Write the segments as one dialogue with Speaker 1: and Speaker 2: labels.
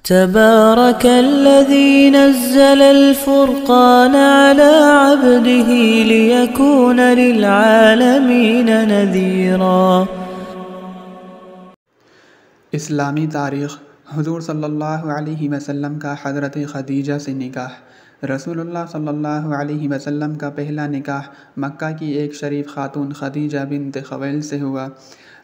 Speaker 1: تبارك الذي نزل الفرقان على عبده ليكون للعالمين نذيرا۔
Speaker 2: اسلامی تاریخ۔ حضور صلی اللہ علیہ وسلم کا حضرت خدیجہ سے نکاح۔ رسول اللہ صلی اللہ علیہ وسلم کا پہلا نکاح مکہ کی ایک شریف خاتون خدیجہ بنت خویلد سے ہوا۔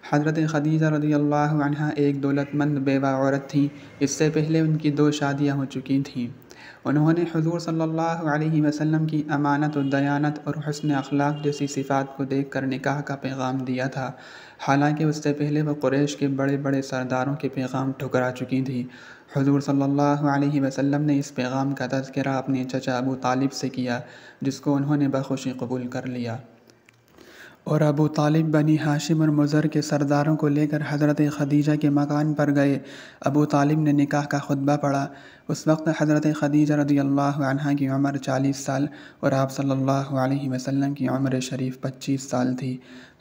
Speaker 2: حضرت خدیجہ رضی اللہ عنہا ایک دولت مند بیوہ عورت تھیں۔ اس سے پہلے ان کی 2 شادیاں ہو چکی تھیں۔ انہوں نے حضور صلی اللہ علیہ وسلم کی امانت و دیانت اور حسن اخلاق جیسی صفات کو دیکھ کر نکاح کا پیغام دیا تھا، حالانکہ اس سے پہلے وہ قریش کے بڑے بڑے سرداروں کے پیغام ٹھکرا چکی تھیں۔ حضور صلی اللہ علیہ وسلم نے اس پیغام کا تذکرہ اپنے چچا ابو طالب سے کیا، جس کو انہوں نے بخوشی قبول کر لیا۔ اور ابو طالب بنی ہاشم اور مضر کے سرداروں کو لے کر حضرت خدیجہ کے مکان پر گئے۔ ابو طالب نے نکاح کا خطبہ پڑھا۔ اس وقت حضرت خدیجہ رضی اللہ عنہا کی عمر 40 سال اور آپ صلی اللہ علیہ وسلم کی عمر شریف 25 سال تھی۔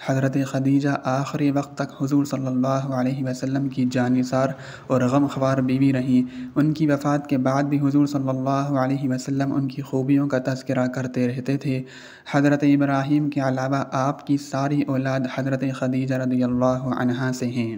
Speaker 2: حضرت خدیجہ آخری وقت تک حضور صلی اللہ علیہ وسلم کی جانثار اور غمخوار بیوی رہیں۔ ان کی وفات کے بعد بھی حضور صلی اللہ علیہ وسلم ان کی خوبیوں کا تذکرہ کرتے رہتے تھے۔ حضرت ابراہیم کے علاوہ آپ کی ساری اولاد حضرت خدیجہ رضی اللہ عنہا سے ہیں۔